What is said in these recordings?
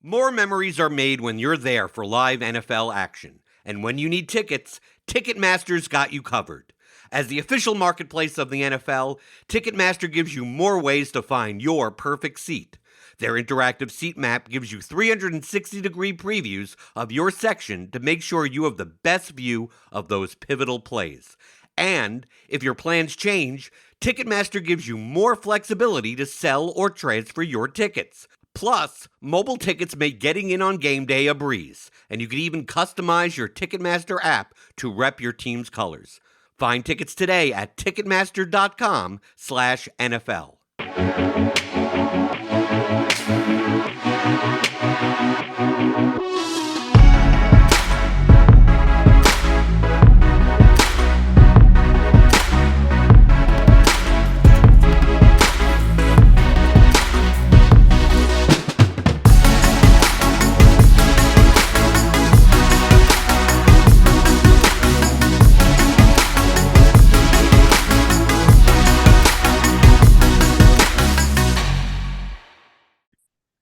More memories are made when you're there for live NFL action. And when you need tickets, Ticketmaster's got you covered. As the official marketplace of the NFL, Ticketmaster gives you more ways to find your perfect seat. Their interactive seat map gives you 360-degree previews of your section to make sure you have the best view of those pivotal plays. And if your plans change, Ticketmaster gives you more flexibility to sell or transfer your tickets. Plus, mobile tickets make getting in on game day a breeze, and you can even customize your Ticketmaster app to rep your team's colors. Find tickets today at Ticketmaster.com/NFL.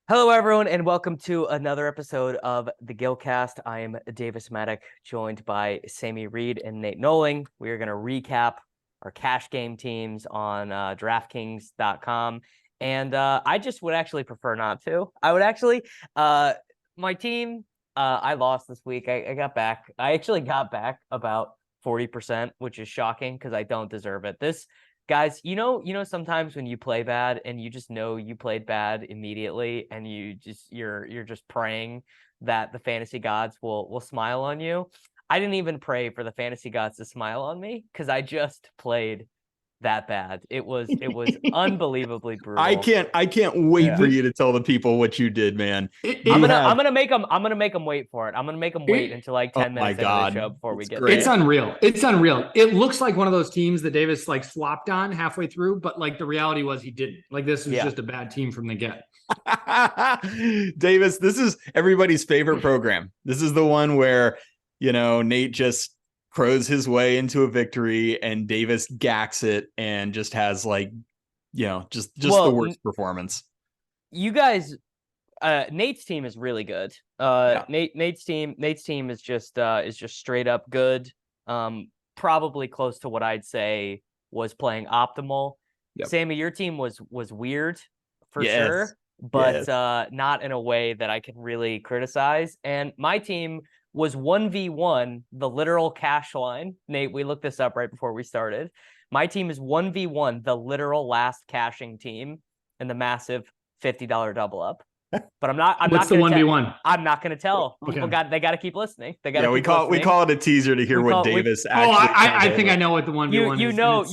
Hello, everyone, and welcome to another episode of the Gillcast. I am Davis Maddock, joined by Sammy Reed and Nate Noling. We are going to recap our cash game teams on DraftKings.com, and I just would actually prefer not to. I would actually, my team, I lost this week. I got back. I actually got back about 40%, which is shocking because I don't deserve it. Guys, you know, sometimes when you play bad and you just know you played bad immediately, and you're just praying that the fantasy gods will smile on you. I didn't even pray for the fantasy gods to smile on me because I just played that bad. It was unbelievably brutal. I can't wait for you to tell the people what you did, man. I'm gonna make them wait for it. I'm gonna make them wait until like 10 minutes into the show before we get there. It's unreal. It looks like one of those teams that Davis like flopped on halfway through, but like the reality was he didn't. Like this was just a bad team from the get. Davis, this is everybody's favorite program. This is the one where, Nate just crows his way into a victory and Davis gacks it and just has just the worst performance. You guys, Nate's team is really good. Nate's team is just straight up good. Probably close to what I'd say was playing optimal. Yep. Sammy, your team was weird for sure, but not in a way that I can really criticize. And my team was 1v1, the literal cash line. Nate, we looked this up right before we started. My team is 1v1, the literal last cashing team in the massive $50 double up. But What's the 1v1? I'm not going to tell. Okay. People they got to keep listening. They got to we call it a teaser to hear what Davis actually. I think I know what the 1v1 is.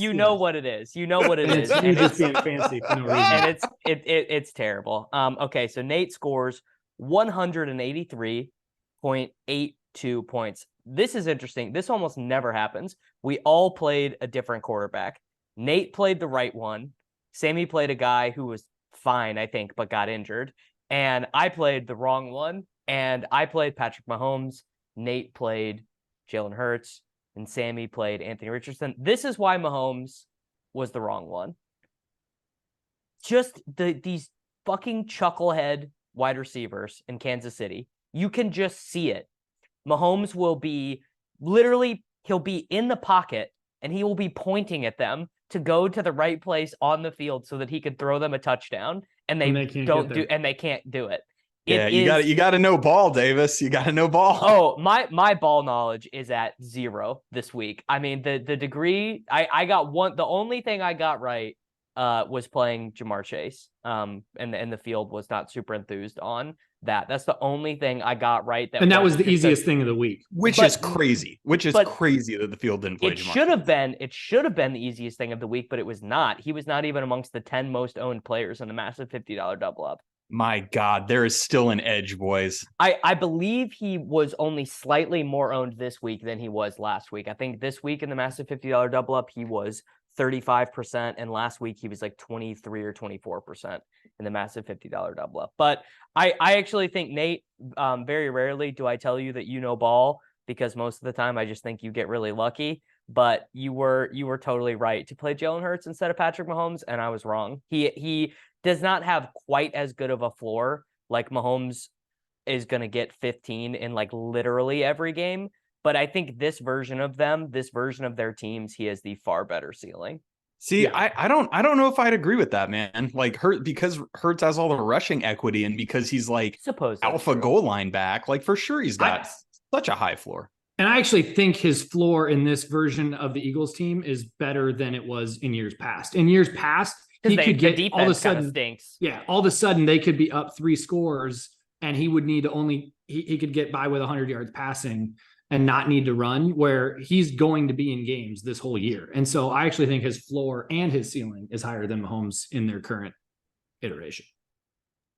You know what it is. You know what it is. You're just being fancy for no reason. And it's terrible. Okay, so Nate scores 183.82 points. This is interesting. This almost never happens. We all played a different quarterback. Nate played the right one. Sammy played a guy who was fine, I think, but got injured. And I played the wrong one. And I played Patrick Mahomes. Nate played Jalen Hurts. And Sammy played Anthony Richardson. This is why Mahomes was the wrong one. Just these fucking chucklehead wide receivers in Kansas City. You can just see it. Mahomes will be he'll be in the pocket and he will be pointing at them to go to the right place on the field so that he can throw them a touchdown, and they can't do it. You got to know ball, Davis. You got to know ball. Oh, my ball knowledge is at 0 this week. I mean, the degree I got one. The only thing I got right was playing Jamar Chase. And the field was not super enthused on that. That's the only thing I got right. That was the easiest thing of the week, which is crazy that the field didn't play. It should have been the easiest thing of the week, but it was not. He was not even amongst the 10 most owned players in the massive $50 double up. My God, there is still an edge, boys. I believe he was only slightly more owned this week than he was last week. I think this week in the massive $50 double up, he was 35%, and last week he was like 23 or 24% in the massive $50 double up. But I actually think, Nate, very rarely do I tell you that you know ball, because most of the time I just think you get really lucky. But you were totally right to play Jalen Hurts instead of Patrick Mahomes, and I was wrong. He does not have quite as good of a floor like Mahomes is going to get 15 in like literally every game. But I think this version of their teams, he has the far better ceiling. See, yeah. I don't know if I'd agree with that, man. Like because Hurts has all the rushing equity, and because he's like alpha goal line back, like for sure he's got such a high floor. And I actually think his floor in this version of the Eagles team is better than it was in years past. In years past, he could get all of a sudden stinks. Yeah, all of a sudden they could be up 3 scores, and he would need to only he could get by with 100 yards passing and not need to run, where he's going to be in games this whole year. And so I actually think his floor and his ceiling is higher than Mahomes in their current iteration.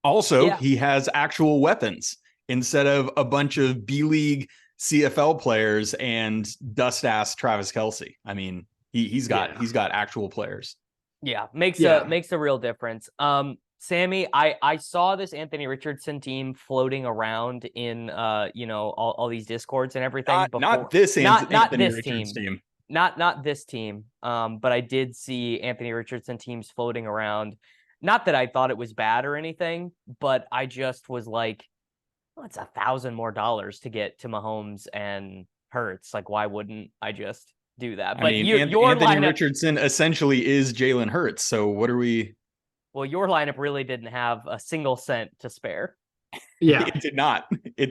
Also, he has actual weapons instead of a bunch of B-League CFL players and dust-ass Travis Kelce. I mean, he's got actual players. Yeah, makes a real difference. Sammy, I saw this Anthony Richardson team floating around in all these discords and everything. Not this team. Not this team. But I did see Anthony Richardson teams floating around. Not that I thought it was bad or anything, but I just was like, well, it's $1,000 more to get to Mahomes and Hurts. Like, why wouldn't I just do that? But your Anthony lineup, Richardson essentially is Jalen Hurts. So what are we? Well, your lineup really didn't have a single cent to spare. Yeah, it did not. Yeah, I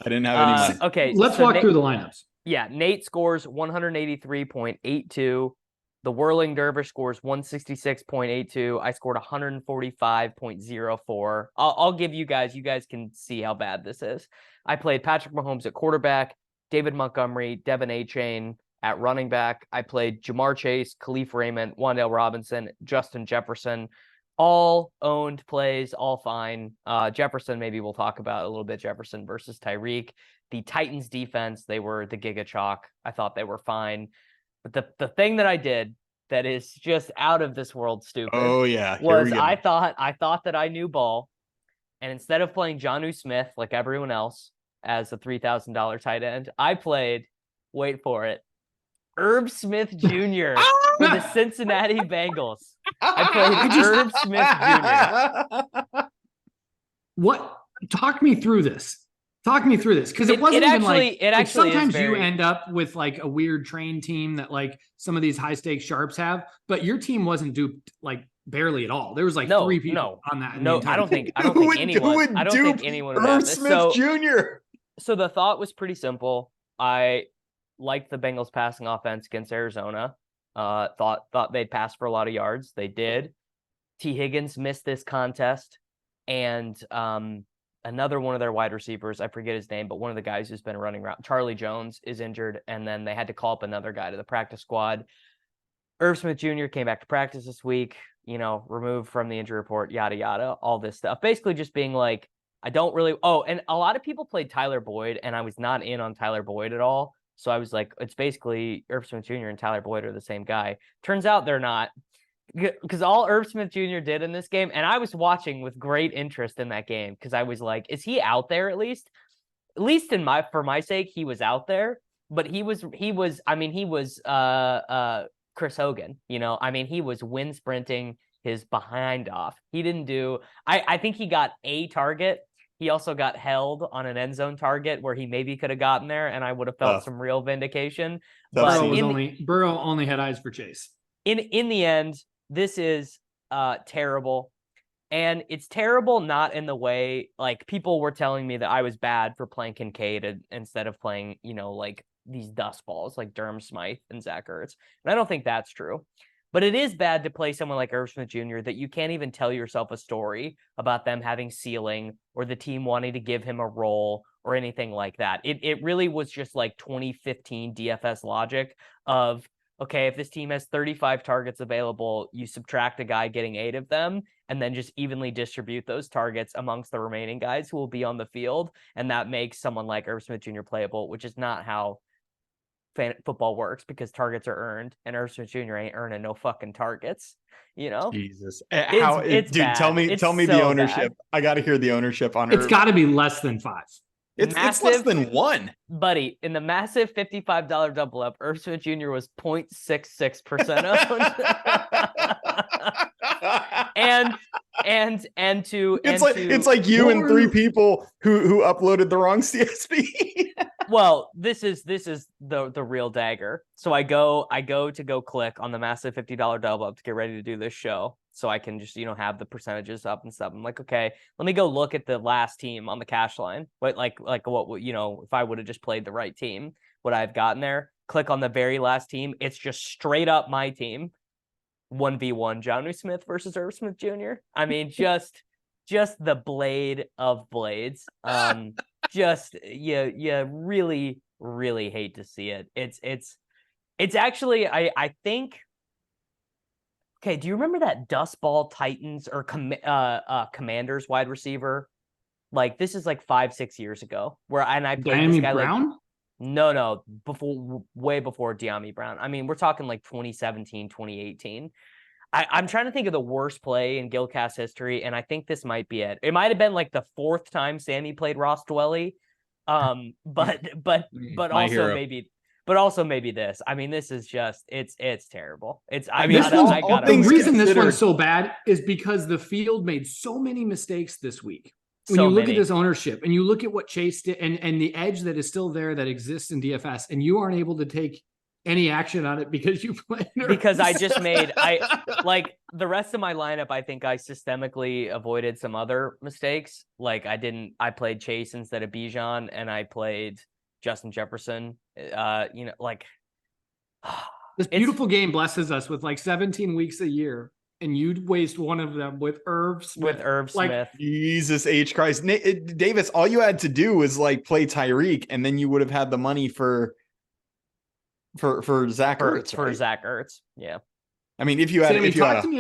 didn't have any money. Okay, let's walk through the lineups. Yeah, Nate scores 183.82. The Whirling Dervish scores 166.82. I scored 145.04. I'll give you guys can see how bad this is. I played Patrick Mahomes at quarterback, David Montgomery, Devin Achane at running back. I played Jamar Chase, Khalif Raymond, Wan'Dale Robinson, Justin Jefferson. All owned plays, all fine. Jefferson, maybe we'll talk about a little bit. Jefferson versus Tyreek. The Titans defense, they were the Giga Chalk. I thought they were fine. But the thing that I did that is just out of this world stupid. Oh yeah, was I thought that I knew ball, and instead of playing Jonnu Smith like everyone else as a $3,000 tight end, I played, wait for it, Herb Smith Jr. for the Cincinnati Bengals. I played Herb Smith Jr. What? Talk me through this. Because it wasn't even like sometimes you end up with like a weird train team that like some of these high stakes sharps have, but your team wasn't duped like barely at all. There was like 3 people on that. No, I don't think anyone would have this. Smith Jr. So the thought was pretty simple. I liked the Bengals passing offense against Arizona. Thought they'd pass for a lot of yards. They did. T. Higgins missed this contest, and another one of their wide receivers, I forget his name, but one of the guys who's been running around, Charlie Jones, is injured, and then they had to call up another guy to the practice squad. Herb Smith Jr. came back to practice this week, removed from the injury report, yada, yada, all this stuff. Basically just being like, I don't really... Oh, and a lot of people played Tyler Boyd, and I was not in on Tyler Boyd at all. So I was like, it's basically Herb Smith Jr. and Tyler Boyd are the same guy. Turns out they're not. Because all Herb Smith Jr. did in this game, and I was watching with great interest in that game, because I was like, is he out there at least? At least for my sake, he was out there. But he was Chris Hogan, he was wind sprinting his behind off. He didn't do, I think he got a target. He also got held on an end zone target where he maybe could have gotten there, and I would have felt some real vindication. But Burrow only had eyes for Chase. In the end, this is terrible. And it's terrible not in the way, like, people were telling me that I was bad for playing Kincaid instead of playing, like these dust balls like Durham Smythe and Zach Ertz. And I don't think that's true. But it is bad to play someone like Herb Smith Jr. that you can't even tell yourself a story about them having ceiling or the team wanting to give him a role or anything like that. It really was just like 2015 DFS logic of, okay, if this team has 35 targets available, you subtract a guy getting 8 of them and then just evenly distribute those targets amongst the remaining guys who will be on the field. And that makes someone like Herb Smith Jr. playable, which is not how football works, because targets are earned and Herb Smith Jr. ain't earning no fucking targets, Jesus. Dude, bad. tell me so the ownership. Bad. I got to hear the ownership on It's got to be less than 5. It's less than 1. Buddy, in the massive $55 double up, Herb Smith Jr. was 0.66% owned. and to it's like you and 3 people who uploaded the wrong CSV. Well, this is the real dagger. So I go to click on the massive $50 double up to get ready to do this show, so I can just have the percentages up and stuff. I'm like, okay, let me go look at the last team on the cash line. But like what if I would have just played the right team, would I have gotten there? Click on the very last team. It's just straight up my team. 1v1 Jonnu Smith versus Irv Smith Jr. I mean, just the blade of blades. Just you really, really hate to see it. It's actually I think. Okay, do you remember that Dust Ball Titans or Commanders wide receiver? Like, this is like 5-6 years ago, where I played this guy Brown? like no, way before De'Ami Brown. I mean, we're talking like 2017, 2018. I'm trying to think of the worst play in Gillcast history, and I think this might be it. It might have been like the 4th time Sammy played Ross Dwelly. But also maybe this. I mean, this is just it's terrible. The reason this one's so bad is because the field made so many mistakes this week. When you look at this ownership and you look at what Chase did and the edge that is still there that exists in DFS, and you aren't able to take any action on it because you played because I just made like the rest of my lineup. I think I systemically avoided some other mistakes. Like I played Chase instead of Bijan, and I played Justin Jefferson. Like this beautiful game blesses us with like 17 weeks a year, and you'd waste one of them with Irv Smith. Smith. Jesus H Christ, Davis. All you had to do was like play Tyreek, and then you would have had the money for Zach Ertz. For Zach Ertz, yeah. I mean, if you had, Sammy, talk to me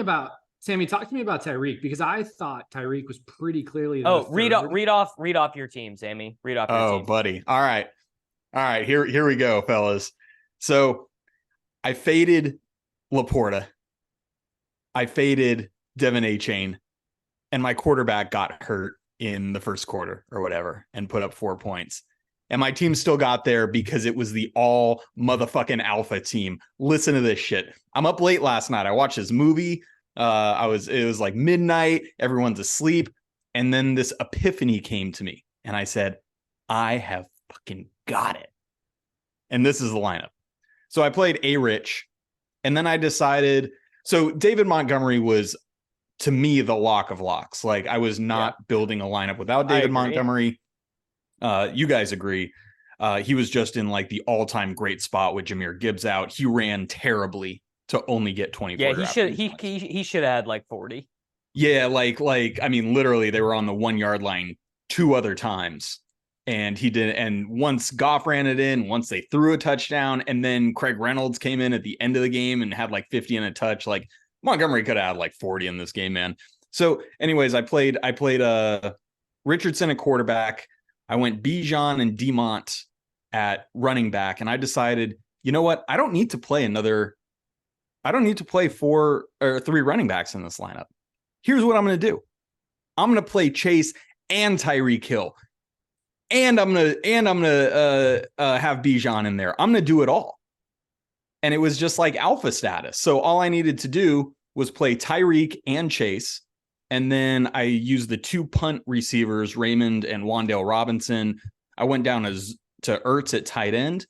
about Tyreek, because I thought Tyreek was pretty clearly. Read off your team, Sammy. Read off your team. Oh, buddy. All right. Here we go, fellas. So I faded Laporta. I faded Devin A-Chain, and my quarterback got hurt in the first quarter or whatever and put up 4 points. And my team still got there because it was the all motherfucking alpha team. Listen to this shit. I'm up late last night. I watched this movie. It was like midnight. Everyone's asleep. And then this epiphany came to me. And I said, I have fucking got it. And this is the lineup. So I played A-Rich. And then I decided. So David Montgomery was, to me, the lock of locks. Like, I was not building a lineup without David Montgomery. You guys agree. He was just in like the all-time great spot with Jahmyr Gibbs out. He ran terribly to only get 24. Yeah, he should have had like 40. Yeah, like I mean, literally they were on the 1 yard line 2 other times. And he did, and once Goff ran it in, once they threw a touchdown, and then Craig Reynolds came in at the end of the game and had like 50 and a touch. Like, Montgomery could have had like 40 in this game, man. So anyways, I played Richardson at quarterback. I went Bijan and Demont at running back, and I decided, you know what? I don't need to play 4 or 3 running backs in this lineup. Here's what I'm going to do. I'm going to play Chase and Tyreek Hill, and I'm going to have Bijan in there. I'm going to do it all. And it was just like alpha status. So all I needed to do was play Tyreek and Chase. And then I used the 2 punt receivers, Raymond and Wan'Dale Robinson. I went down to Ertz at tight end.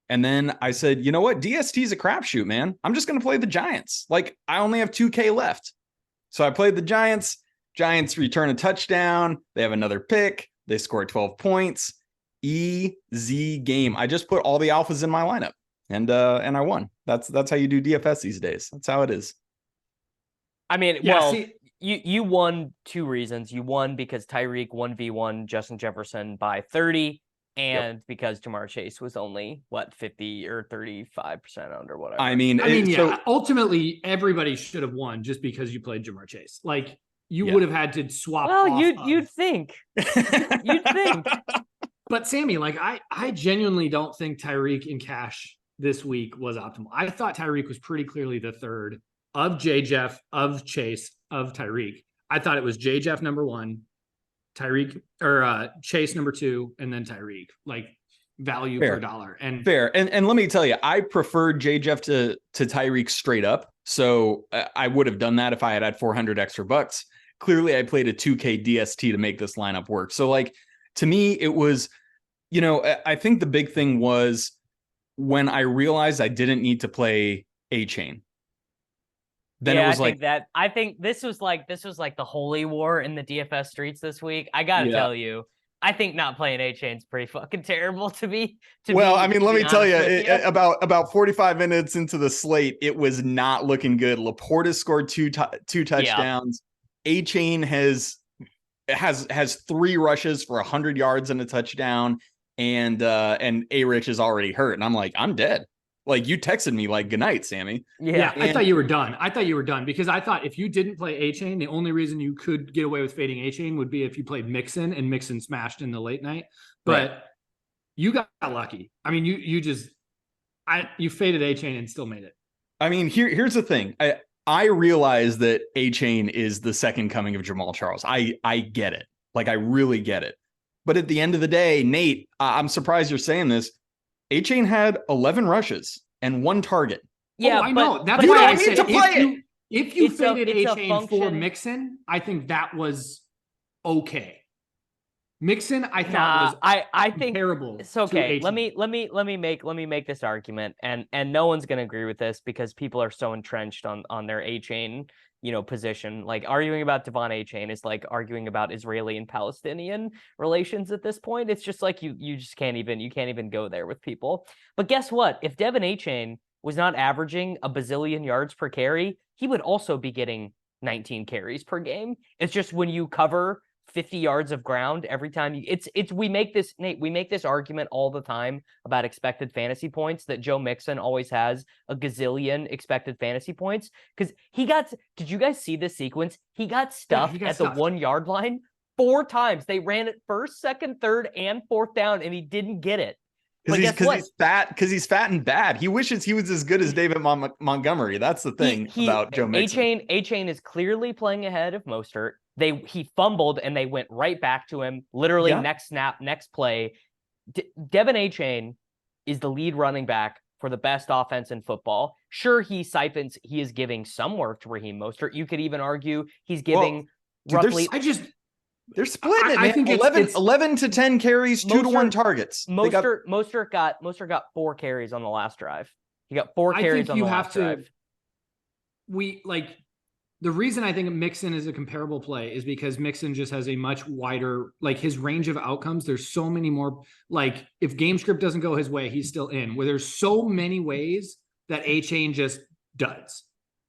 And then I said, you know what? DST is a crapshoot, man. I'm just going to play the Giants. Like, I only have 2K left. So I played the Giants. Giants return a touchdown. They have another pick. They scored 12 points. Easy game. I just put all the alphas in my lineup. And I won. That's how you do DFS these days. That's how it is. I mean, You won 2 reasons. You won because Tyreek 1v1 Justin Jefferson by 30, and because Ja'Marr Chase was only 50 or 35% under whatever. I mean, ultimately everybody should have won just because you played Ja'Marr Chase. Like, you would have had to swap. Well, you'd think. You'd think. But Sammy, like, I genuinely don't think Tyreek in cash this week was optimal. I thought Tyreek was pretty clearly the third of Jeff, of Chase, of Tyreek. I thought it was Jeff number 1, Tyreek or Chase number 2, and then Tyreek, like value per dollar. And fair. And let me tell you, I preferred Jeff to Tyreek straight up. So I would have done that if I had 400 extra bucks. clearly I played a 2K DST to make this lineup work. So like, to me, it was, I think the big thing was when I realized I didn't need to play A-Chain. Then it was I think this was like the holy war in the DFS streets this week. I gotta tell you, I think not playing A-Chain's pretty fucking terrible to me. Let me tell you, about 45 minutes into the slate, it was not looking good. Laporta scored two touchdowns. A-Chain has 3 rushes for 100 yards and a touchdown, and A-Rich is already hurt, and I'm like, I'm dead. Like, you texted me like, good night, Sammy. Yeah, I thought you were done. Because I thought if you didn't play A-Chain, the only reason you could get away with fading A-Chain would be if you played Mixon and Mixon smashed in the late night. But you got lucky. I mean, you faded A-Chain and still made it. I mean, here's the thing. I realize that A-Chain is the second coming of Jamal Charles. I get it. Like, I really get it. But at the end of the day, Nate, I'm surprised you're saying this. A-Chain had 11 rushes and 1 target. Yeah, I know. That's why I said if you faded A-Chain for Mixon, I think that was okay. Mixon, I thought was I think terrible. It's okay. Let me make this argument, and no one's gonna agree with this because people are so entrenched on their A-Chain position. Like, arguing about Devon A-Chain is like arguing about Israeli and Palestinian relations at this point. It's just like you just can't even go there with people. But guess what? If Devon A-Chain was not averaging a bazillion yards per carry, he would also be getting 19 carries per game. It's just when you cover 50 yards of ground every time we make this argument all the time about expected fantasy points, that Joe Mixon always has a gazillion expected fantasy points because did you guys see this sequence? He got stuffed at the 1 yard line 4 times. They ran it first, second, third, and 4th down, and he didn't get it. Because he's fat and bad. He wishes he was as good as David Montgomery. That's the thing about Joe Mixon. A-Chain is clearly playing ahead of Mostert. He fumbled and they went right back to him. Literally next snap, next play. Devon A-Chain is the lead running back for the best offense in football. Sure, he is giving some work to Raheem Mostert. You could even argue he's giving roughly. They're splitting it, man. I think 11 to 10 carries, 2 to 1 targets. Mostert got 4 carries on the last drive. He got 4 carries on the last drive. The reason I think Mixon is a comparable play is because Mixon just has a much wider, like, his range of outcomes. There's so many more, like, if game script doesn't go his way, he's still in. Where there's so many ways that A-Chain just does.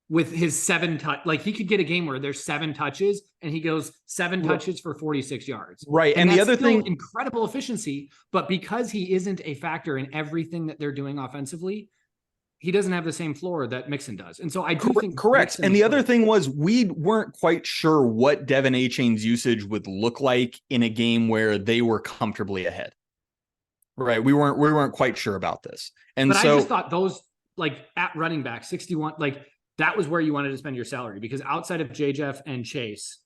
With his 7 touch, like, he could get a game where there's 7 touches and he goes 7 touches for 46 yards. Right. And the other thing, incredible efficiency, but because he isn't a factor in everything that they're doing offensively, he doesn't have the same floor that Mixon does. And so I do think correct. And the other thing was, we weren't quite sure what Devon A-Chain's usage would look like in a game where they were comfortably ahead. Right. We weren't quite sure about this. And I just thought those, like, at running back 61, like, that was where you wanted to spend your salary, because outside of J-Jeff and Chase,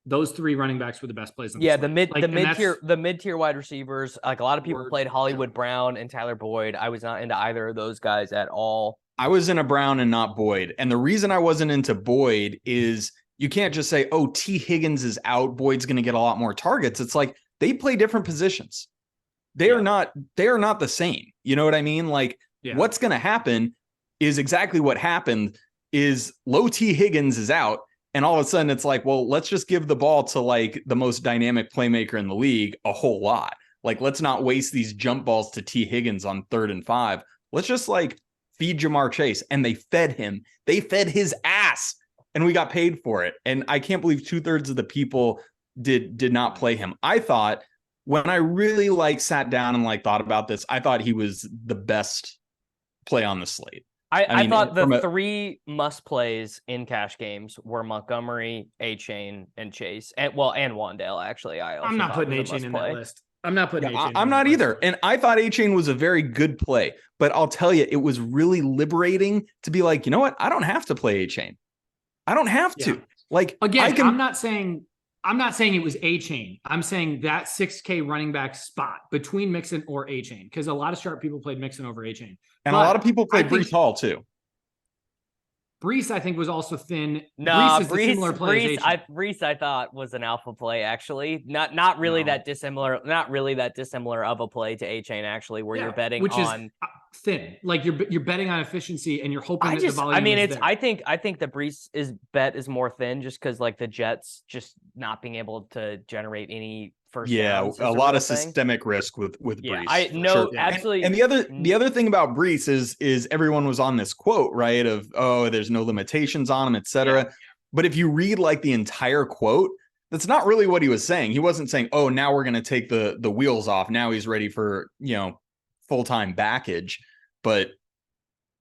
those 3 running backs were the best plays. The mid-tier wide receivers. Like, a lot of people played Hollywood Brown and Tyler Boyd. I was not into either of those guys at all. I was in a Brown and not Boyd. And the reason I wasn't into Boyd is you can't just say, oh, T. Higgins is out, Boyd's going to get a lot more targets. It's like, they play different positions. They are not the same. You know what I mean? Like, what's going to happen is exactly what happened is low T. Higgins is out. And all of a sudden it's like, well, let's just give the ball to, like, the most dynamic playmaker in the league a whole lot. Like, let's not waste these jump balls to T. Higgins on 3rd and 5. Let's just, like, feed Jamar Chase. And they fed him. They fed his ass. And we got paid for it. And I can't believe 2/3 of the people did not play him. I thought, when I really, sat down and, thought about this, I thought he was the best play on the slate. I thought the 3 must plays in cash games were Montgomery, A-Chain, and Chase, and Wandale. Actually, I'm not putting A-Chain in that list. I'm not putting A-Chain. I'm not either. And I thought A-Chain was a very good play, but I'll tell you, it was really liberating to be like, you know what? I don't have to play A-Chain. I don't have to. Like, again, I'm not saying it was A-Chain. I'm saying that 6K running back spot between Mixon or A-Chain, because a lot of sharp people played Mixon over A-Chain. And a lot of people played Breece Hall too. Brees, I think, was also thin. No, Brees is a similar play. Brees, I thought was an alpha play, actually. Not really that dissimilar. Not really that dissimilar of a play to A-Chain, actually, where you're betting on thin. Like you're betting on efficiency, and you're hoping that the volume. I mean, is there. I think the Brees bet is more thin, just because like the Jets just not being able to generate any first downs. A lot of systemic risk with Brees. I know, absolutely. And the other thing about Brees is everyone was on this quote, right? Of, oh, there's no limitations on him, etc. Yeah. But if you read like the entire quote, that's not really what he was saying. He wasn't saying, oh, now we're going to take the wheels off. Now he's ready for, full-time backage. But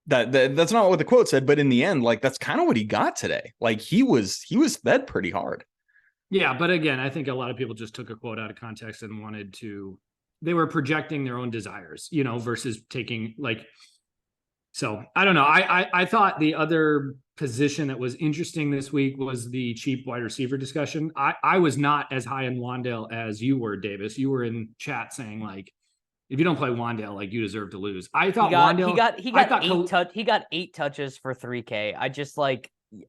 that's not what the quote said. But in the end, like, that's kind of what he got today. Like he was fed pretty hard. Yeah, but again, I think a lot of people just took a quote out of context and they were projecting their own desires, versus taking so I don't know. I thought the other position that was interesting this week was the cheap wide receiver discussion. I was not as high in Wandale as you were, Davis. You were in chat saying like, if you don't play Wandale, like you deserve to lose. I thought he got 8 touches for 3K. I just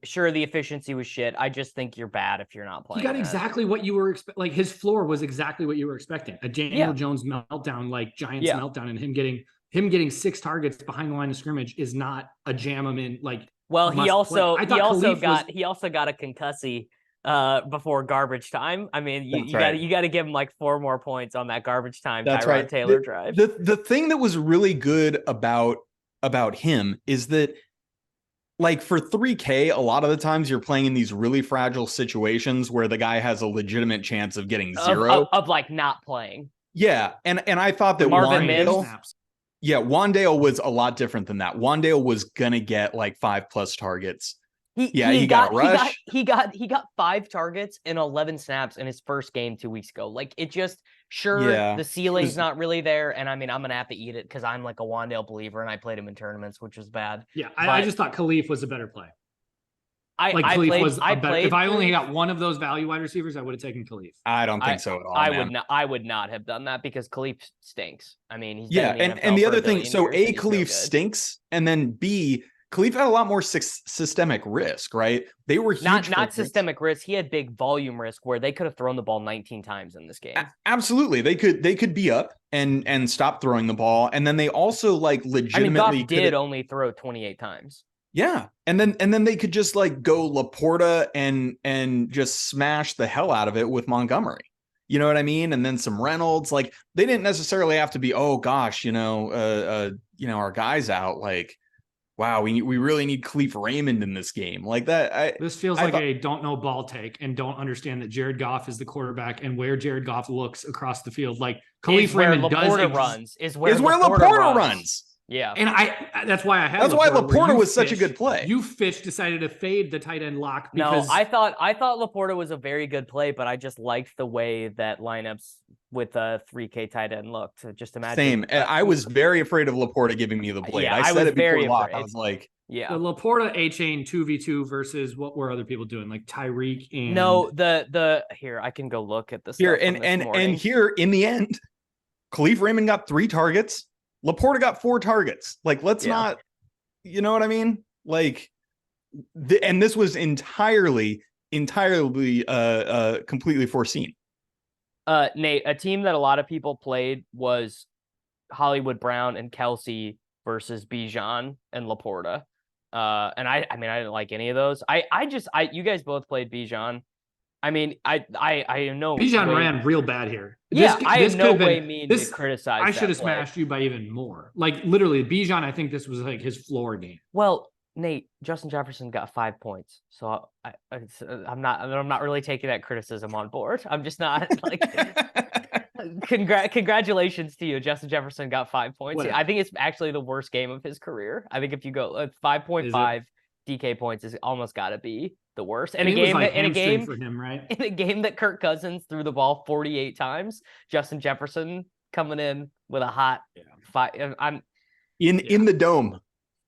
sure, the efficiency was shit. I just think you're bad if you're not playing. He got exactly what you were expecting. Like his floor was exactly what you were expecting. A Daniel Jones meltdown, like Giants meltdown, and him getting 6 targets behind the line of scrimmage is not a jam him in. Like, well, he also got a concussy before garbage time. I mean, you got to give him like 4 more points on that garbage time. That's Tyrod right. Taylor drive. The thing that was really good about him is that, like, for 3K, a lot of the times you're playing in these really fragile situations where the guy has a legitimate chance of getting 0 of like not playing. Yeah, and I thought that Wandale was a lot different than that. Wandale was gonna get like 5+ targets. He got a rush. He got 5 targets in 11 snaps in his first game 2 weeks ago. Like, it just the ceiling's not really there. And I mean, I'm gonna have to eat it because I'm like a Wandale believer and I played him in tournaments, which was bad. Yeah, I just thought Khalif was a better play. If I only got one of those value wide receivers, I would have taken Khalif. I don't think so at all. I would not have done that because Khalif stinks. I mean, he's and the other thing, so A, Khalif stinks, and then B, Khalif had a lot more systemic risk, right? They were huge. Not systemic risk. He had big volume risk where they could have thrown the ball 19 times in this game. Absolutely, they could be up and stop throwing the ball, and then they also legitimately. I mean, Goff did only throw 28 times. Yeah, and then they could just go Laporta and just smash the hell out of it with Montgomery. You know what I mean? And then some Reynolds. Like, they didn't necessarily have to be, oh gosh, our guy's out. Like, wow, we really need Khalif Raymond in this game. Like that. This feels like a don't know ball take and don't understand that Jared Goff is the quarterback and where Jared Goff looks across the field. Like, Khalif Raymond is where Laporta runs. Yeah. And that's why Laporta was such a good play. You decided to fade the tight end lock because I thought Laporta was a very good play, but I just liked the way that lineups with a 3K tight end looked. Just imagine. Same. And I was very afraid of Laporta giving me the blade. Yeah, I said it before lock. I was like, the Laporta A-chain 2v2 versus what were other people doing? Like Tyreek and here, I can go look at this. Here and here in the end, Khalif Raymond got 3 targets. Laporta got 4 targets. Like, let's not, you know what I mean? Like, and this was entirely completely foreseen. Nate, a team that a lot of people played was Hollywood Brown and Kelsey versus Bijan and Laporta. And I didn't like any of those. You guys both played Bijan. I mean, I know Bijan ran real bad here. I have no way to criticize. I should have smashed you by even more. Like, literally, Bijan. I think this was like his floor game. Well, Nate, Justin Jefferson got 5 points, so I'm not really taking that criticism on board. I'm just not like. Congratulations to you, Justin Jefferson got 5 points. Whatever. I think it's actually the worst game of his career. I think if you go 5.5 DK points is almost got to be the worst. And in a game for him, right? In a game that Kirk Cousins threw the ball 48 times, Justin Jefferson coming in with a hot 5. In the dome.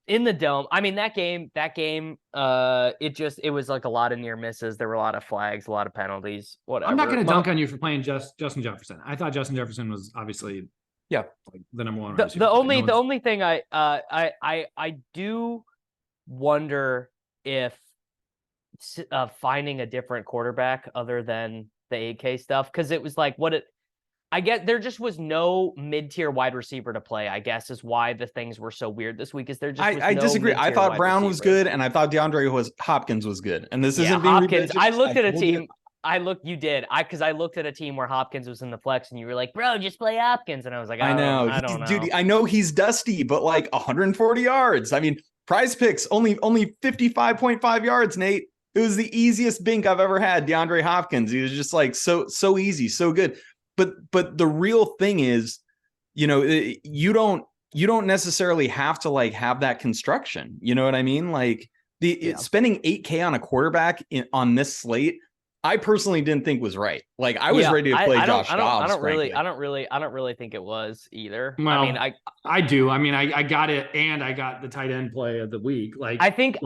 In the dome. I mean, that game, it was like a lot of near misses. There were a lot of flags, a lot of penalties, whatever. I'm not going to dunk on you for playing Justin Jefferson. I thought Justin Jefferson was obviously the number one. The only thing I do wonder if finding a different quarterback other than the 8K stuff, because it was like I get there just was no mid-tier wide receiver to play, I guess, is why the things were so weird this week. Is there just I disagree. I thought Brown was good, and I thought Hopkins was good. And this isn't being Hopkins. I looked at a team. You did. Because I looked at a team where Hopkins was in the flex, and you were like, bro, just play Hopkins. And I was like, I don't know. Dude, I know he's dusty, but like 140 yards. I mean, Prize Picks only 55.5 yards, Nate. It was the easiest bink I've ever had. DeAndre Hopkins. He was just like so easy, so good. But the real thing is, you know, you don't necessarily have to like have that construction. You know what I mean? Like spending $8K on a quarterback on this slate, I personally didn't think was right. Like I was ready to play Josh Dobbs. I don't really think it was either. Well, I mean, I do. I mean, I got it, and I got the tight end play of the week. Like I think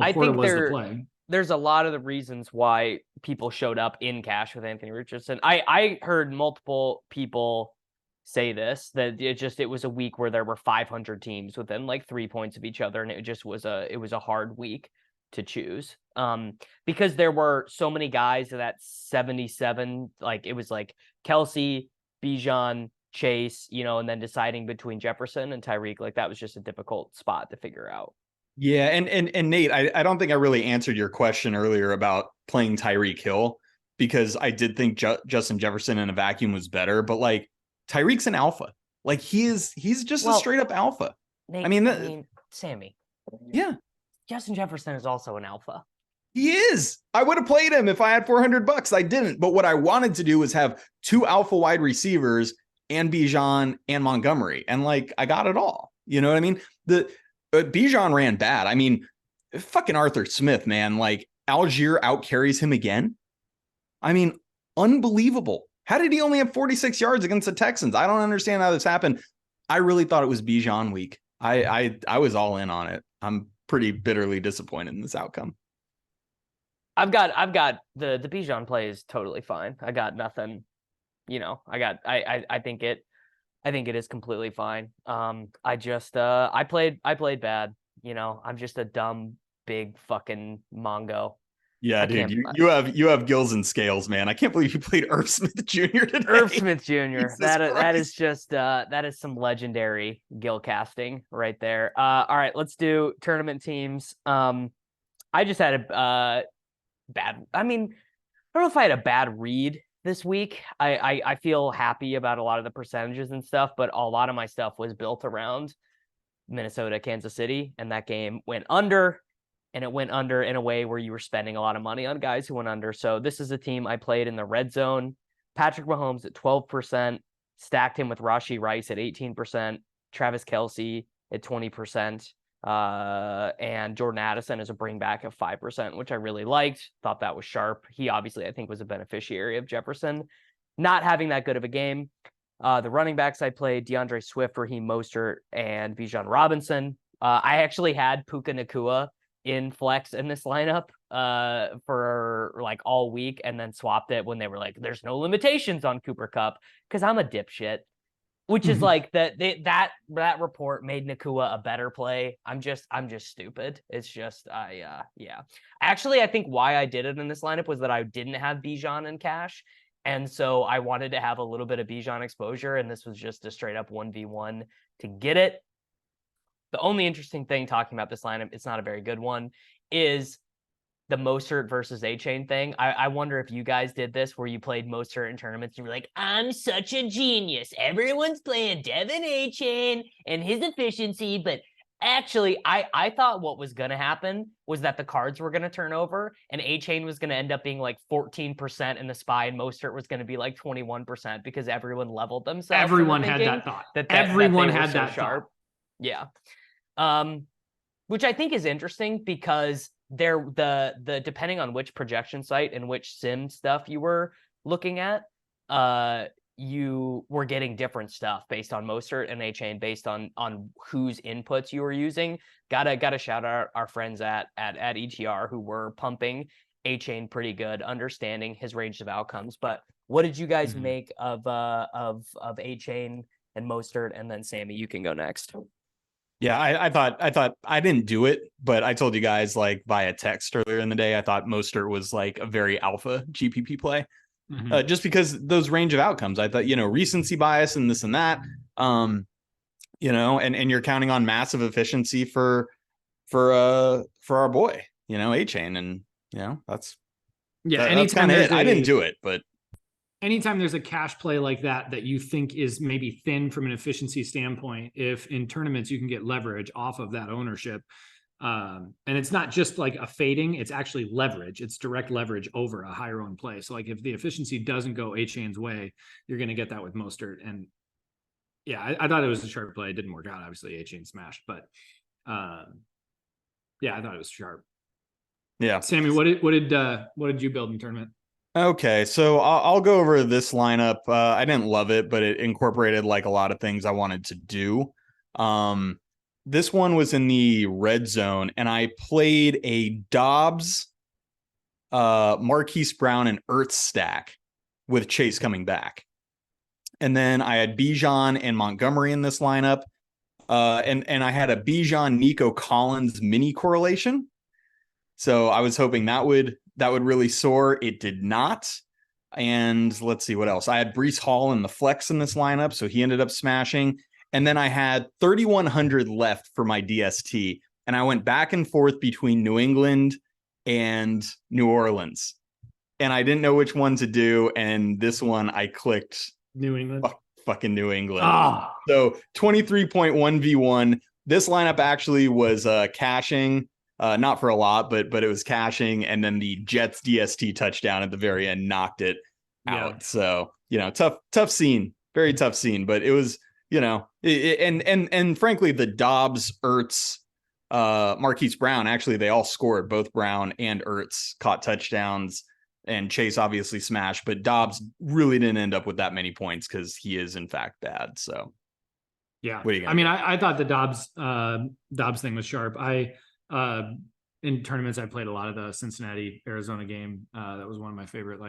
there's a lot of the reasons why people showed up in cash with Anthony Richardson. I heard multiple people say this, that it was a week where there were 500 teams within like 3 points of each other, and it was a hard week to choose. Because there were so many guys at 77, like it was like Kelsey, Bijan, Chase, you know, and then deciding between Jefferson and Tyreek, like that was just a difficult spot to figure out. Yeah, and Nate, I don't think I really answered your question earlier about playing Tyreek Hill, because I did think Justin Jefferson in a vacuum was better, but like Tyreek's an alpha. Like he's just a straight up alpha. Nate, I mean, Sammy. Yeah. Justin Jefferson is also an alpha. He is. I would have played him if I had $400. I didn't. But what I wanted to do was have 2 alpha wide receivers and Bijan and Montgomery. And like, I got it all. You know what I mean? Bijan ran bad. I mean, fucking Arthur Smith, man. Like Algier out carries him again. I mean, unbelievable. How did he only have 46 yards against the Texans? I don't understand how this happened. I really thought it was Bijan week. I was all in on it. I'm pretty bitterly disappointed in this outcome. I've got the Bijan play is totally fine. I got nothing, you know, I think it is completely fine. I played bad, you know. I'm just a dumb big fucking Mongo. Yeah, dude, you have gills and scales, man. I can't believe you played Irv Smith Jr. today. Irv Smith Jr. That is some legendary Gillcasting right there. All right, let's do tournament teams. I just had a bad. I mean, I don't know if I had a bad read this week. I feel happy about a lot of the percentages and stuff, but a lot of my stuff was built around Minnesota, Kansas City, and that game went under. And it went under in a way where you were spending a lot of money on guys who went under. So this is a team I played in the red zone. Patrick Mahomes at 12%, stacked him with Rashee Rice at 18%, Travis Kelce at 20%, and Jordan Addison as a bring back of 5%, which I really liked. Thought that was sharp. He obviously, I think, was a beneficiary of Jefferson not having that good of a game. The running backs I played, DeAndre Swift, Raheem Mostert, and Bijan Robinson. I actually had Puka Nacua in flex in this lineup for like all week, and then swapped it when they were like, there's no limitations on Cooper Kupp, because I'm a dipshit, which is like that report made Nacua a better play. I'm just stupid. It's just yeah. Actually, I think why I did it in this lineup was that I didn't have Bijan in cash, and so I wanted to have a little bit of Bijan exposure, and this was just a straight up 1v1 to get it. The only interesting thing talking about this lineup, it's not a very good one, is the Mostert versus A-Chain thing. I wonder if you guys did this, where you played Mostert in tournaments and you were like, I'm such a genius. Everyone's playing Devin A-Chain and his efficiency. But actually, I thought what was going to happen was that the cards were going to turn over and A-Chain was going to end up being like 14% in the SPY, and Mostert was going to be like 21% because everyone leveled themselves. Everyone had that thought. Everyone had that thought. Yeah. Which I think is interesting, because the depending on which projection site and which sim stuff you were looking at, you were getting different stuff based on Mostert and A-Chain, based on whose inputs you were using. Gotta shout out our friends at ETR who were pumping A-Chain pretty good, understanding his range of outcomes. But what did you guys make of A-Chain and Mostert? And then Sammy, you can go next. Yeah, I thought I didn't do it, but I told you guys like via text earlier in the day. I thought Mostert was like a very alpha GPP play, just because those range of outcomes. I thought recency bias and this and that, and you're counting on massive efficiency for our boy, A-Chain, and that's anytime kind of it. I didn't do it, but anytime there's a cash play like that you think is maybe thin from an efficiency standpoint, if in tournaments you can get leverage off of that ownership, and it's not just like a fading, it's actually leverage. It's direct leverage over a higher owned play. So like if the efficiency doesn't go A-Chain's way, you're going to get that with Mostert. And yeah, I thought it was a sharp play. It didn't work out. Obviously A-Chain smashed, but yeah, I thought it was sharp. Yeah. Sammy, what did you build in tournament? Okay, so I'll go over this lineup. I didn't love it, but it incorporated like a lot of things I wanted to do. This one was in the red zone, and I played a Dobbs, Marquise Brown, and Ertz stack with Chase coming back. And then I had Bijan and Montgomery in this lineup. And I had a Bijan Nico Collins mini correlation. So I was hoping that would really soar. It did not. And let's see what else. I had Breece Hall in the flex in this lineup, so he ended up smashing. And then I had 3,100 left for my DST, and I went back and forth between New England and New Orleans, and I didn't know which one to do. And this one I clicked New England. Fucking New England. So 23.1 v1. This lineup actually was cashing. Not for a lot, but it was cashing, and then the Jets DST touchdown at the very end knocked it out. So tough scene, very tough scene. But it was and frankly, the Dobbs, Ertz, Marquise Brown, actually they all scored. Both Brown and Ertz caught touchdowns, and Chase obviously smashed. But Dobbs really didn't end up with that many points because he is in fact bad. So yeah, I thought the Dobbs thing was sharp. In tournaments, I played a lot of the Cincinnati Arizona game. That was one of my favorite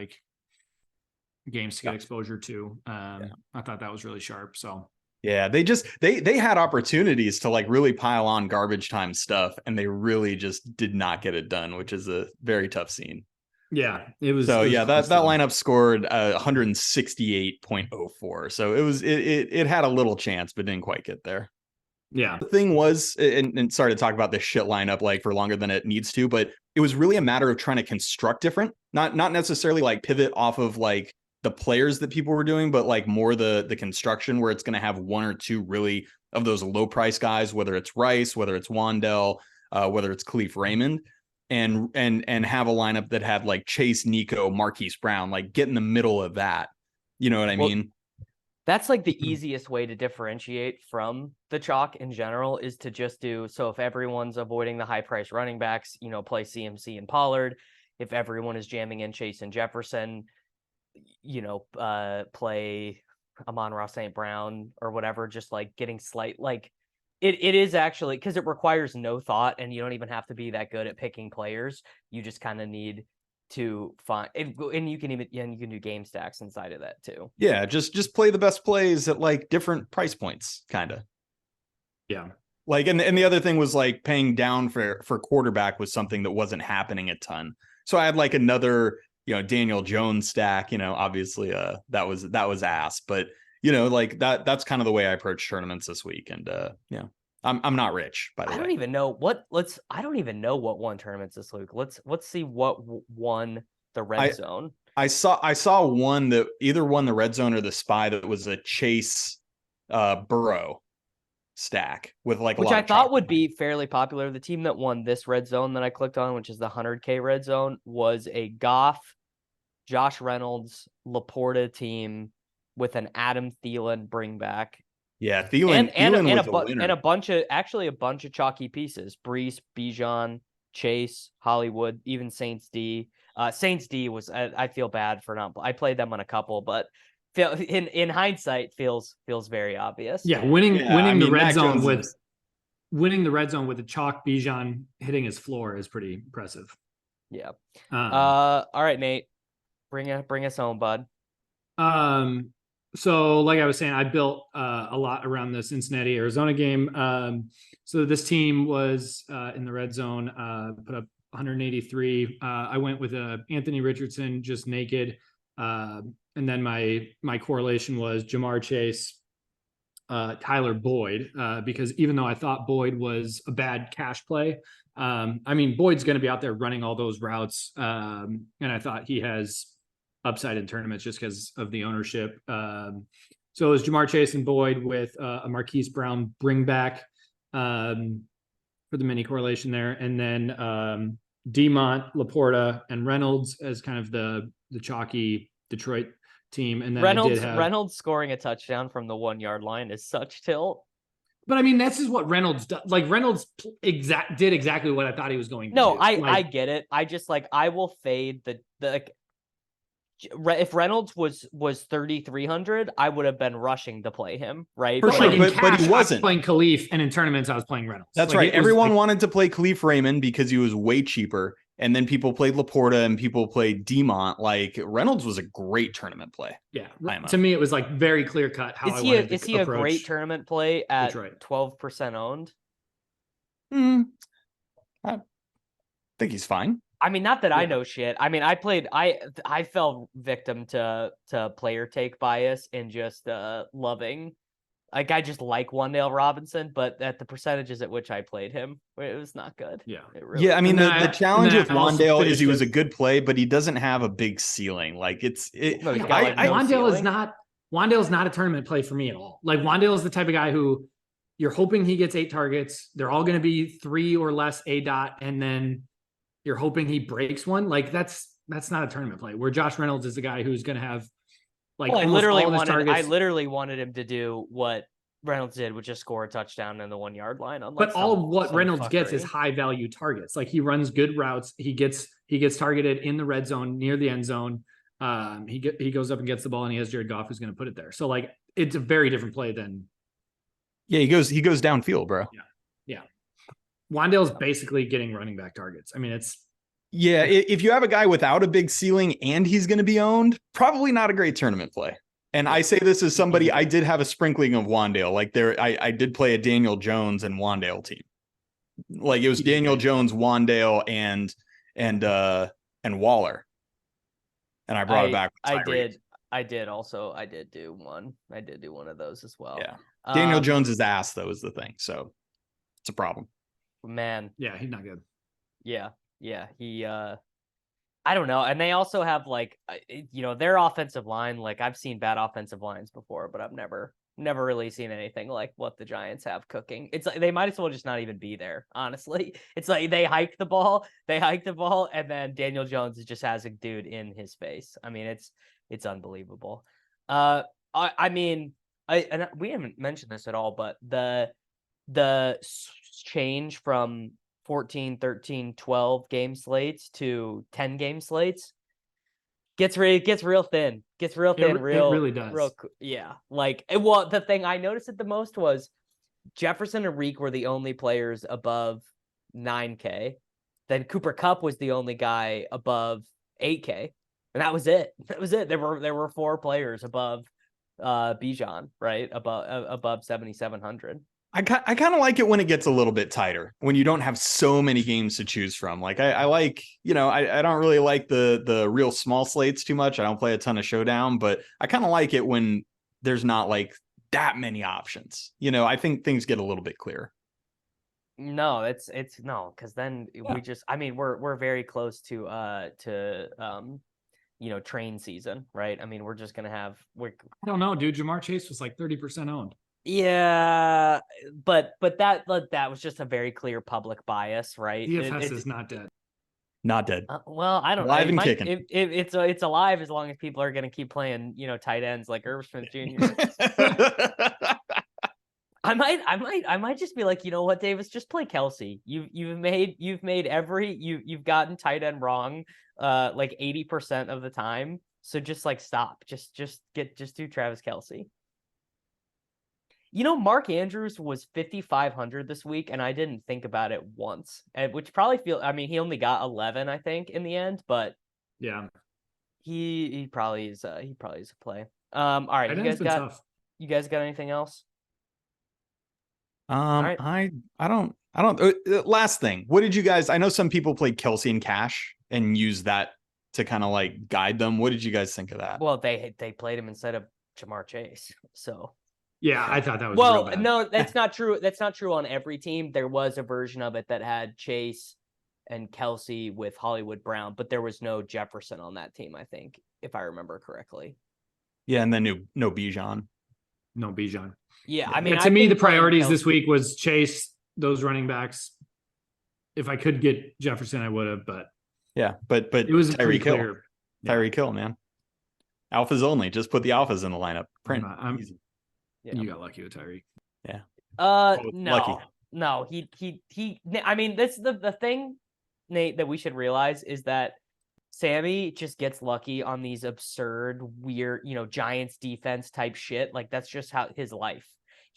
games to get exposure to. I thought that was really sharp. So yeah, they had opportunities to really pile on garbage time stuff, and they really just did not get it done, which is a very tough scene. Yeah, it was. So that lineup scored 168.04. So it had a little chance, but didn't quite get there. Yeah. The thing was, and sorry to talk about this shit lineup for longer than it needs to, but it was really a matter of trying to construct different, not necessarily pivot off of the players that people were doing, but more the construction, where it's going to have one or two really of those low price guys, whether it's Rice, whether it's Wandell, whether it's Khalif Raymond, and have a lineup that had Chase, Nico, Marquise Brown, get in the middle of that. You know what I mean? That's the easiest way to differentiate from the chalk in general, is to just do, so if everyone's avoiding the high price running backs, play CMC and Pollard. If everyone is jamming in Chase and Jefferson, play Amon-Ra St. Brown or whatever, just getting slight, it is actually, because it requires no thought, and you don't even have to be that good at picking players. You just kind of need to find, and you can do game stacks inside of that too. Yeah, just play the best plays at different price points, kind of. Yeah. And the other thing was paying down for quarterback was something that wasn't happening a ton. So I had another Daniel Jones stack. Obviously that was ass, but that's kind of the way I approach tournaments this week. And I'm not rich, by the way. I don't even know what won tournaments this week. Let's see what won the red zone. I saw one that either won the red zone or the spy, that was a Chase Burrow stack with a lot which I thought would be fairly popular. The team that won this red zone that I clicked on, which is the 100K red zone, was a Goff, Josh Reynolds, Laporta team with an Adam Thielen bring back. Yeah, Thielen and a bunch of chalky pieces: Breece, Bijan, Chase, Hollywood, even Saints D. Saints D was, I feel bad for not. I played them on a couple, but in hindsight feels very obvious. Yeah, winning the red zone with a chalk Bijan hitting his floor is pretty impressive. Yeah. All right, Nate, bring us home, bud. So like I was saying, I built a lot around the Cincinnati Arizona game. So this team was in the red zone, put up 183. I went with Anthony Richardson just naked, and then my correlation was Jamar Chase, Tyler Boyd, because even though I thought Boyd was a bad cash play, I mean Boyd's going to be out there running all those routes, and I thought he has upside in tournaments just because of the ownership. So it was Jamar Chase and Boyd with a Marquise Brown bring back for the mini correlation there, and then Demont, Laporta, and Reynolds as kind of the chalky Detroit team. And then Reynolds scoring a touchdown from the 1 yard line is such tilt. But I mean, this is what Reynolds does. Like Reynolds did exactly what I thought he was going to do. No, I get it. I just I will fade the if Reynolds was 3,300, I would have been rushing to play him, right? For sure, but he wasn't. I was playing Khalif, and in tournaments, I was playing Reynolds. That's right. Everyone wanted to play Khalif Raymond because he was way cheaper, and then people played Laporta and people played Demont. Like Reynolds was a great tournament play. Yeah, to me, it was like very clear cut how I wanted to Is he a great tournament play at 12% owned? I think he's fine. I mean, not that I know shit. I mean, I fell victim to player take bias and just loving. Like, I just like Wan'Dale Robinson, but at the percentages at which I played him, it was not good. Yeah. Yeah, I mean, the challenge with Wan'Dale is he was a good play, but he doesn't have a big ceiling. Like, Wan'Dale is not a tournament play for me at all. Like, Wan'Dale is the type of guy who you're hoping he gets 8 targets. They're all going to be 3 or less A dot, and then you're hoping he breaks one. Like that's not a tournament play. Where Josh Reynolds is the guy who's going to have like I literally wanted him to do what Reynolds did, which is score a touchdown in the 1 yard line. But all of what Reynolds gets is high value targets. Like he runs good routes. He gets targeted in the red zone near the end zone. He goes up and gets the ball, and he has Jared Goff who's going to put it there. So like it's a very different play than. Yeah, he goes downfield, bro. Yeah. Wan'Dale's basically getting running back targets. I mean, if you have a guy without a big ceiling and he's going to be owned, probably not a great tournament play. And I say this as somebody, I did have a sprinkling of Wan'Dale. Like I did play a Daniel Jones and Wan'Dale team. Like it was Daniel Jones, Wan'Dale, and Waller. And I brought it back. I did do one. I did do one of those as well. Yeah. Daniel Jones is ass though, is the thing. So it's a problem. Man. Yeah, he's not good. Yeah. He I don't know. And they also have like their offensive line, like I've seen bad offensive lines before, but I've never really seen anything like what the Giants have cooking. It's like they might as well just not even be there, honestly. It's like they hike the ball, and then Daniel Jones just has a dude in his face. I mean, it's unbelievable. I mean, we haven't mentioned this at all, but the change from 14, 13, 12 game slates to 10 game slates gets real thin. It really does. Like the thing I noticed it the most was Jefferson and Reek were the only players above 9K. Then Cooper Kupp was the only guy above 8K. And that was it. There were 4 players above Bijan, right? Above 7,700. I kind of like it when it gets a little bit tighter, when you don't have so many games to choose from. Like I like, I don't really like the real small slates too much. I don't play a ton of Showdown, but I kind of like it when there's not like that many options. I think things get a little bit clearer. No, it's no, because then we're very close to train season, right? I mean, we're just gonna have I don't know, dude. Jamar Chase was like 30% owned. Yeah, but that was just a very clear public bias, right? DFS is not dead. Not dead. Well, I don't know. Alive and kicking. It's alive as long as people are going to keep playing, tight ends like Irv Smith Jr. I might just be like, you know what, Davis, just play Kelsey. You've gotten tight end wrong, like 80% of the time. So just like stop. Just do Travis Kelsey. Mark Andrews was 5,500 this week, and I didn't think about it once, which probably he only got 11, I think, in the end, but yeah, he probably is a play. All right, you guys got anything else? Right. I don't. Last thing, what did you guys? I know some people played Kelsey and Cash and use that to kind of like guide them. What did you guys think of that? Well, they played him instead of Jamar Chase, so. Yeah, I thought that was real bad. No, that's not true. That's not true on every team. There was a version of it that had Chase and Kelsey with Hollywood Brown, but there was no Jefferson on that team, I think, if I remember correctly. Yeah, and then no Bijan. No Bijan. Yeah, I mean, to me, the priorities this week was Chase, those running backs. If I could get Jefferson, I would have, but yeah, but it was Tyreek Hill. Clear. Tyreek Hill, man. Alphas only. Just put the alphas in the lineup. Print. Easy. Yeah. You got lucky with Tyreek. Yeah. No. Lucky. No, he I mean, this the thing, Nate, that we should realize is that Sammy just gets lucky on these absurd, weird, Giants defense type shit. Like, that's just how his life.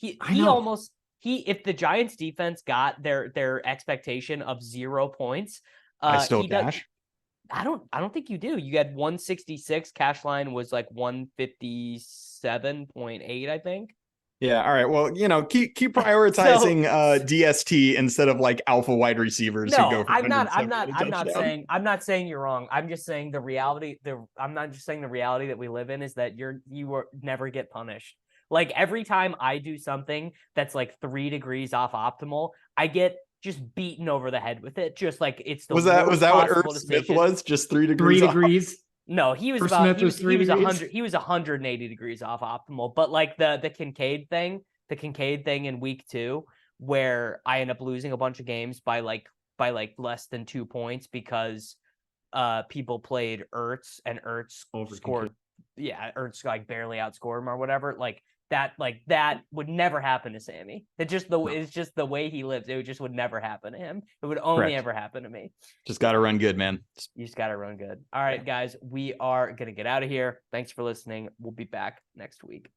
If the Giants defense got their expectation of 0 points, I still cash. I don't think you do. You had 166. Cash line was like 157.8, I think. Yeah. All right. Well, keep prioritizing DST instead of like alpha wide receivers. No, who go for I'm not saying you're wrong. I'm just saying the reality. I'm not just saying the reality that we live in is that you never get punished. Like, every time I do something that's like 3 degrees off optimal, I get just beaten over the head with it. Just like it's the was that what Irv Smith was? Just 3 degrees. 3 degrees. No, he was about he was 100. He was 180 degrees off optimal. But like the Kincaid thing in week 2, where I end up losing a bunch of games by less than 2 points because people played Ertz and Ertz scored. Yeah, Ertz like barely outscored him or whatever. That would never happen to Sammy. It's just the way he lives. It just would never happen to him. It would only ever happen to me. Just got to run good, man. You just got to run good. All right, guys, we are going to get out of here. Thanks for listening. We'll be back next week.